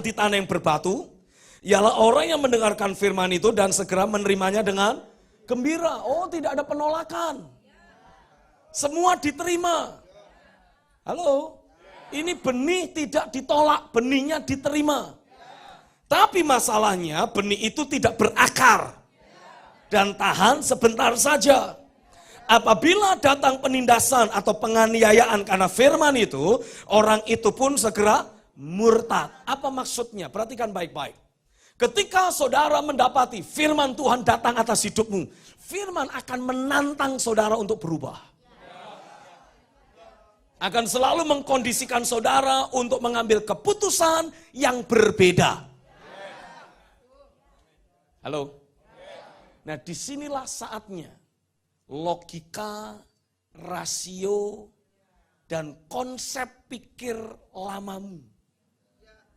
di tanah yang berbatu, ialah orang yang mendengarkan firman itu dan segera menerimanya dengan gembira. Oh, tidak ada penolakan. Semua diterima. Halo? Ini benih tidak ditolak, benihnya diterima. Tapi masalahnya benih itu tidak berakar dan tahan sebentar saja. Apabila datang penindasan atau penganiayaan karena firman itu, orang itu pun segera murtad. Apa maksudnya? Perhatikan baik-baik. Ketika saudara mendapati firman Tuhan datang atas hidupmu, firman akan menantang saudara untuk berubah. Akan selalu mengkondisikan saudara untuk mengambil keputusan yang berbeda. Halo? Nah, disinilah saatnya logika, rasio, dan konsep pikir lamamu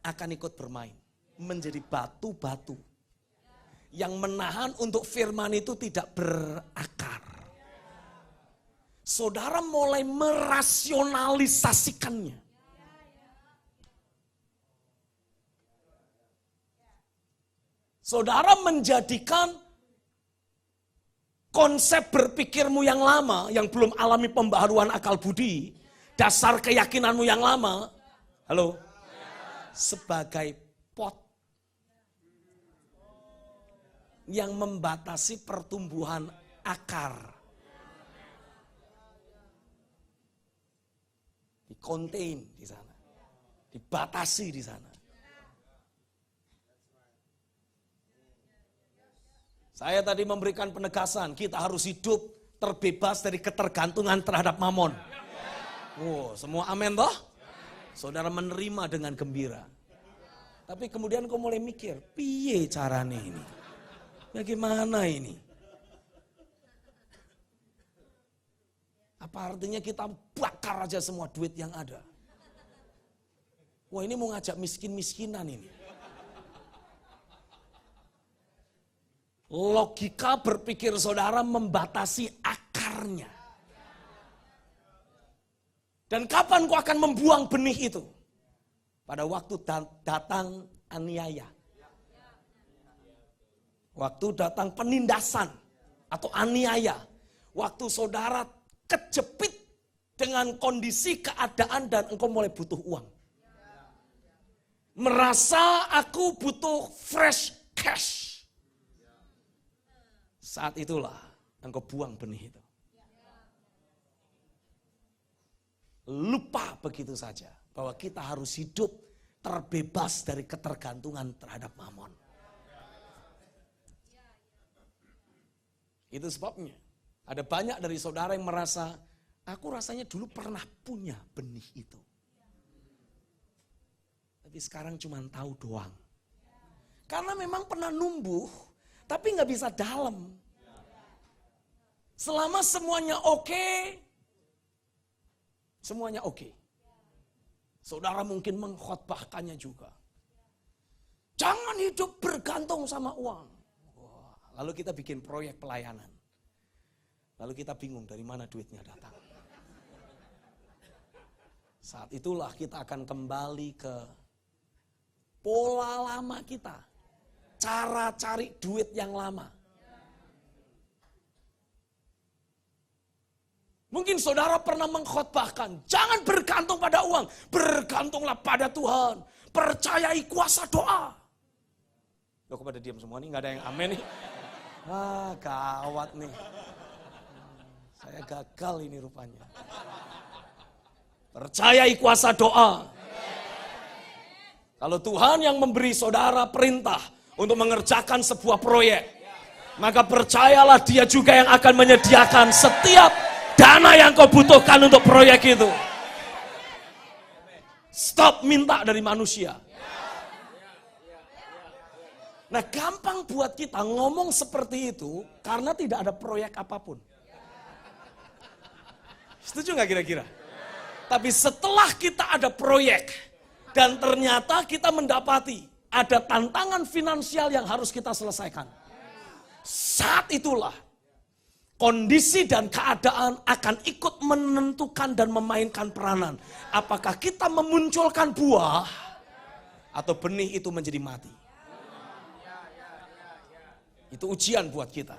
akan ikut bermain. Menjadi batu-batu yang menahan untuk firman itu tidak berakar. Saudara mulai merasionalisasikannya. Saudara menjadikan konsep berpikirmu yang lama, yang belum alami pembaharuan akal budi, dasar keyakinanmu yang lama, halo, sebagai pot yang membatasi pertumbuhan akar. Di-contain di sana, dibatasi di sana. Saya tadi memberikan penegasan, kita harus hidup terbebas dari ketergantungan terhadap mamon. Oh, semua amin toh? Saudara menerima dengan gembira. Tapi kemudian kau mulai mikir, piye caranya ini? Bagaimana ini? Apa artinya kita bakar aja semua duit yang ada? Wah, ini mau ngajak miskin-miskinan ini. Logika berpikir saudara membatasi akarnya. Dan kapan kau akan membuang benih itu? Pada waktu datang aniaya. Waktu datang penindasan atau aniaya. Waktu saudara kejepit dengan kondisi keadaan dan engkau mulai butuh uang. Merasa aku butuh fresh cash. Saat itulah engkau buang benih itu. Lupa begitu saja bahwa kita harus hidup terbebas dari ketergantungan terhadap mamon. Itu sebabnya ada banyak dari saudara yang merasa, aku rasanya dulu pernah punya benih itu. Tapi sekarang cuma tahu doang. Karena memang pernah numbuh, tapi nggak bisa dalam. Selama semuanya oke, semuanya oke. Saudara mungkin mengkhotbahkannya juga. Jangan hidup bergantung sama uang. Wah, lalu kita bikin proyek pelayanan. Lalu kita bingung dari mana duitnya datang. Saat itulah kita akan kembali ke pola lama kita. Cara cari duit yang lama. Mungkin saudara pernah mengkhotbahkan, jangan bergantung pada uang, bergantunglah pada Tuhan. Percayai kuasa doa. Loh, kok pada diam semua nih, gak ada yang amin nih. Ah, gawat nih. Saya gagal ini rupanya. Percayai kuasa doa. Kalau Tuhan yang memberi saudara perintah untuk mengerjakan sebuah proyek, maka percayalah Dia juga yang akan menyediakan setiap dana yang kau butuhkan untuk proyek itu. Stop minta dari manusia. Nah, gampang buat kita ngomong seperti itu karena tidak ada proyek apapun. Setuju gak kira-kira? Tapi setelah kita ada proyek dan ternyata kita mendapati ada tantangan finansial yang harus kita selesaikan. Saat itulah kondisi dan keadaan akan ikut menentukan dan memainkan peranan. Apakah kita memunculkan buah atau benih itu menjadi mati. Itu ujian buat kita.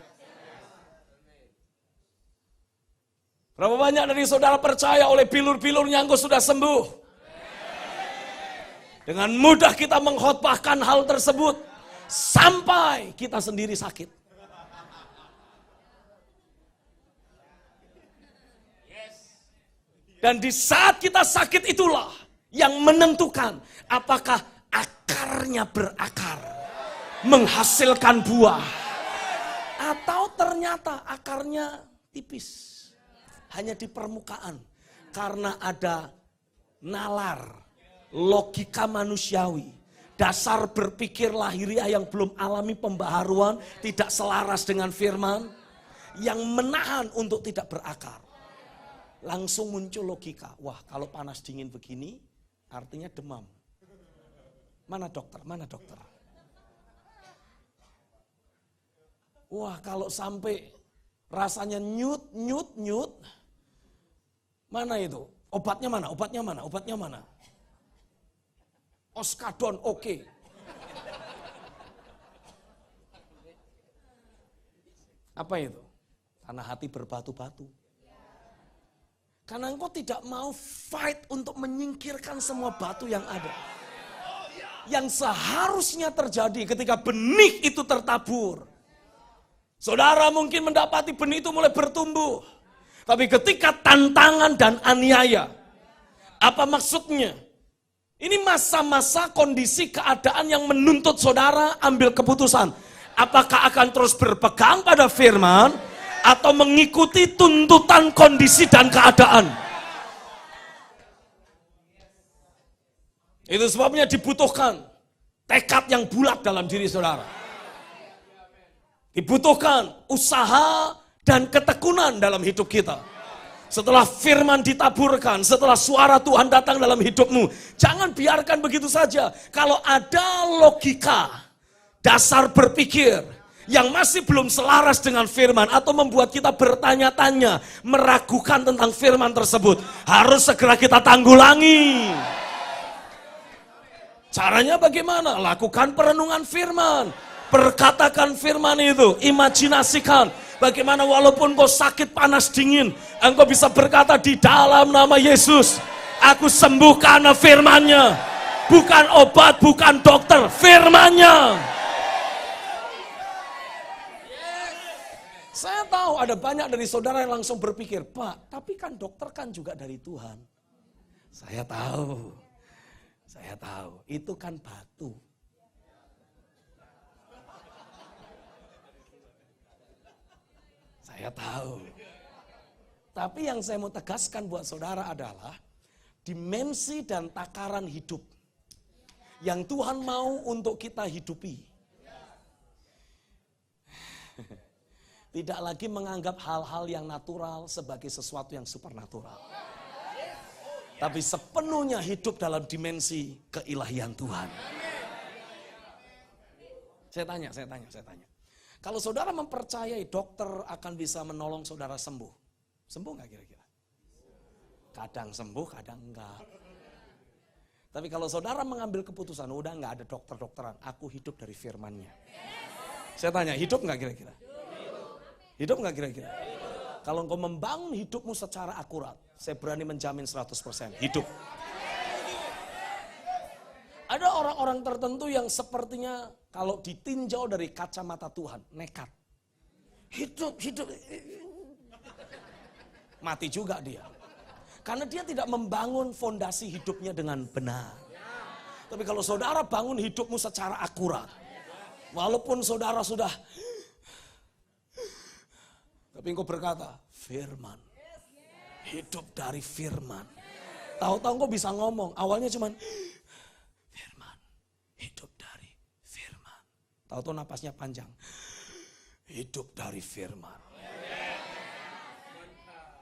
Berapa banyak dari saudara percaya oleh bilur-bilurnya engkau sudah sembuh? Dengan mudah kita mengkhotbahkan hal tersebut sampai kita sendiri sakit. Dan di saat kita sakit itulah yang menentukan apakah akarnya berakar, menghasilkan buah, atau ternyata akarnya tipis, hanya di permukaan. Karena ada nalar, logika manusiawi, dasar berpikir lahiriah yang belum alami pembaharuan, tidak selaras dengan firman, yang menahan untuk tidak berakar. Langsung muncul logika, wah kalau panas dingin begini artinya demam. Mana dokter, mana dokter? Wah kalau sampai rasanya nyut, mana itu? Obatnya mana, obatnya mana, obatnya mana? Oskadon, oke. Apa itu? Karena hati berbatu-batu. Karena engkau tidak mau fight untuk menyingkirkan semua batu yang ada. Yang seharusnya terjadi ketika benih itu tertabur. Saudara mungkin mendapati benih itu mulai bertumbuh. Tapi ketika tantangan dan aniaya. Apa maksudnya? Ini masa-masa kondisi keadaan yang menuntut saudara ambil keputusan. Apakah akan terus berpegang pada firman atau mengikuti tuntutan kondisi dan keadaan. Itu sebabnya dibutuhkan tekad yang bulat dalam diri saudara. Dibutuhkan usaha dan ketekunan dalam hidup kita. Setelah firman ditaburkan, setelah suara Tuhan datang dalam hidupmu, jangan biarkan begitu saja. Kalau ada logika, dasar berpikir yang masih belum selaras dengan firman atau membuat kita bertanya-tanya, meragukan tentang firman tersebut, harus segera kita tanggulangi. Caranya bagaimana? Lakukan perenungan firman. Perkatakan firman itu, imajinasikan bagaimana walaupun kau sakit panas dingin, engkau bisa berkata di dalam nama Yesus, aku sembuh karena firman-Nya. Bukan obat, bukan dokter, firman-Nya. Saya tahu ada banyak dari saudara yang langsung berpikir, Pak, tapi kan dokter kan juga dari Tuhan. Saya tahu, itu kan batu. Saya tahu. Tapi yang saya mau tegaskan buat saudara adalah dimensi dan takaran hidup yang Tuhan mau untuk kita hidupi. Tidak lagi menganggap hal-hal yang natural sebagai sesuatu yang supernatural. Tapi sepenuhnya hidup dalam dimensi keilahian Tuhan. Saya tanya. Kalau saudara mempercayai dokter akan bisa menolong saudara sembuh. Sembuh nggak kira-kira? Kadang sembuh, kadang enggak. Tapi kalau saudara mengambil keputusan, udah nggak ada dokter-dokteran, aku hidup dari firman-Nya. Saya tanya, hidup nggak kira-kira? Hidup nggak kira-kira? Kalau engkau membangun hidupmu secara akurat, saya berani menjamin 100% hidup. Ada orang-orang tertentu yang sepertinya kalau ditinjau dari kacamata Tuhan, nekat. Hidup. Mati juga dia. Karena dia tidak membangun fondasi hidupnya dengan benar. Tapi kalau saudara bangun hidupmu secara akurat, walaupun saudara sudah, tapi engkau berkata, firman. Hidup dari firman. Tahu-tahu engkau bisa ngomong. Awalnya cuman, firman. Hidup dari firman. Tahu-tahu napasnya panjang. Hidup dari firman.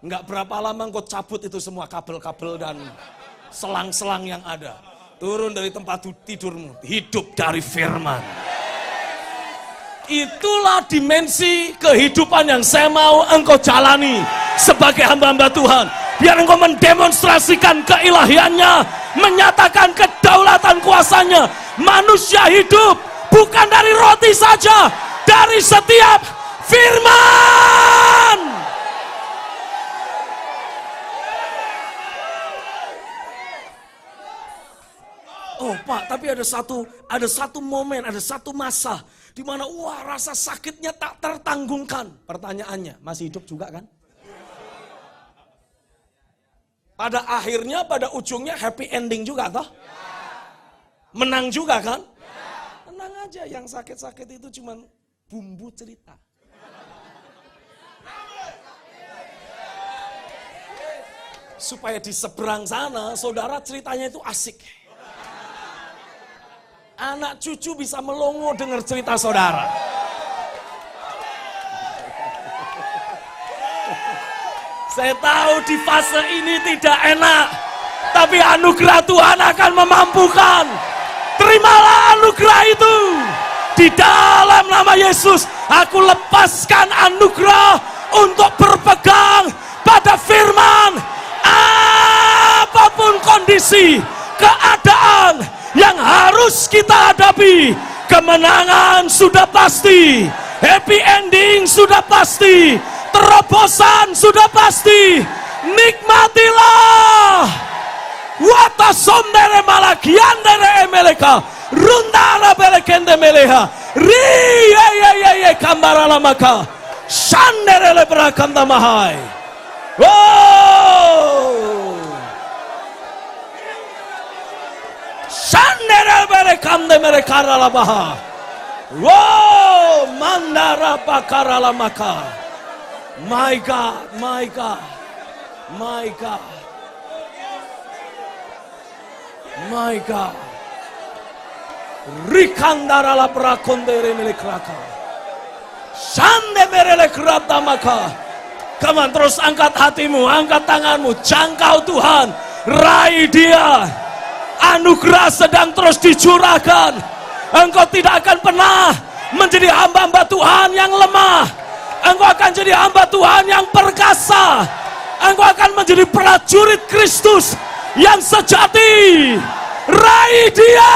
Enggak berapa lama engkau cabut itu semua kabel-kabel dan selang-selang yang ada. Turun dari tempat tidurmu. Hidup dari firman. Itulah dimensi kehidupan yang saya mau engkau jalani sebagai hamba-hamba Tuhan. Biar engkau mendemonstrasikan keilahiannya, menyatakan kedaulatan kuasanya, Manusia hidup bukan dari roti saja, dari setiap firman. Oh Pak, tapi ada satu momen, ada satu masa di mana rasa sakitnya tak tertanggungkan. Pertanyaannya, masih hidup juga kan? Pada akhirnya, pada ujungnya happy ending juga toh? Menang juga kan? Tenang aja, yang sakit-sakit itu cuma bumbu cerita. Supaya di seberang sana, saudara ceritanya itu asik. Anak cucu bisa melongo dengar cerita saudara. Saya tahu di fase ini tidak enak, tapi anugerah Tuhan akan memampukan. Terimalah anugerah itu. Di dalam nama Yesus, aku lepaskan anugerah untuk berpegang pada firman. Apapun kondisi, keadaan yang harus kita hadapi, kemenangan sudah pasti, happy ending sudah pasti, terobosan sudah pasti. Nikmatilah. Wata sondere malakiandere emeleka, rundara belekende meleha, ri kambara maka, shandere lebrakanda mahai. Oh, shandere belekande melekara labaha. Wow, mandara bakara lamaka. My God, my God, my God. My God. Rikandara la brakondere melekraka. Shande merele krata maka. Come on, terus angkat hatimu, angkat tanganmu, jangkau Tuhan, raih Dia. Anugerah sedang terus dicurahkan. Engkau tidak akan pernah menjadi hamba-hamba Tuhan yang lemah. Engkau akan jadi hamba Tuhan yang perkasa. Engkau akan menjadi prajurit Kristus yang sejati. Raih Dia.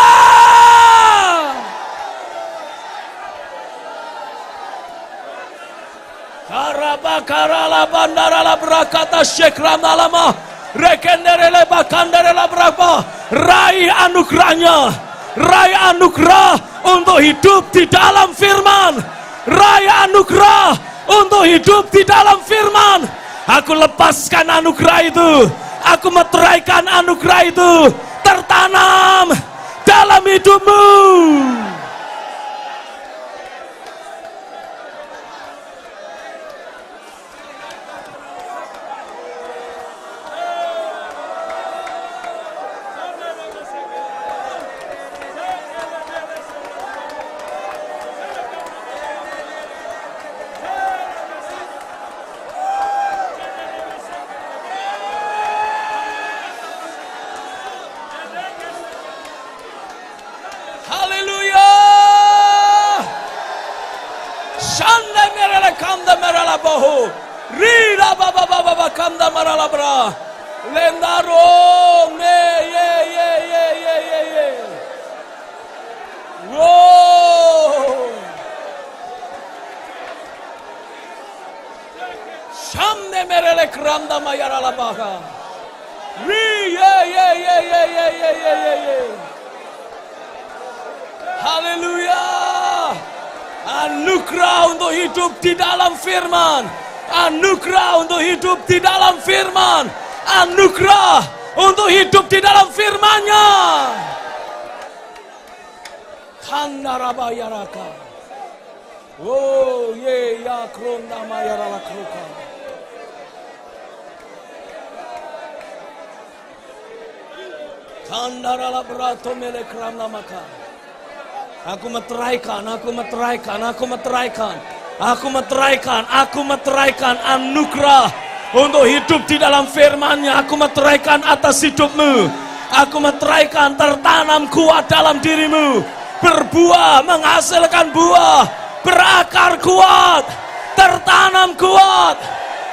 Karabakara bandara la brakata syekram alama rekenderele bakanderela berapa. Raih anugerahnya, raih anugerah untuk hidup di dalam firman, raih anugerah untuk hidup di dalam firman. Aku lepaskan anugerah itu, aku meteraikan anugerah itu tertanam dalam hidupmu. Haleluya. Anugerah untuk hidup di dalam firman. Anugerah untuk hidup di dalam firman. Anugerah untuk hidup di dalam firman-Nya. Kandarabayaraka. Oh ye ya kronda mayarala kruka. Kandarala berato melekram namaka. Aku meteraikan, aku meteraikan, aku meteraikan, aku meteraikan, aku meteraikan anugerah untuk hidup di dalam firman-Nya. Aku meteraikan atas hidupmu. Aku meteraikan tertanam kuat dalam dirimu. Berbuah, menghasilkan buah, berakar kuat, tertanam kuat.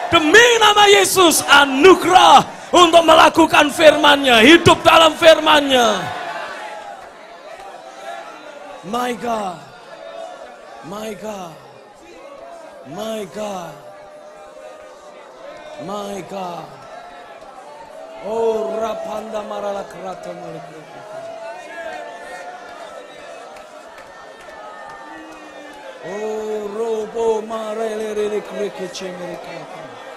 Demi nama Yesus, anugerah untuk melakukan firman-Nya, hidup dalam firman-Nya. My God. My God. My God. My God. Oh, rapanda marala kerata mereka. Oh, robo marele rele kreke mereka.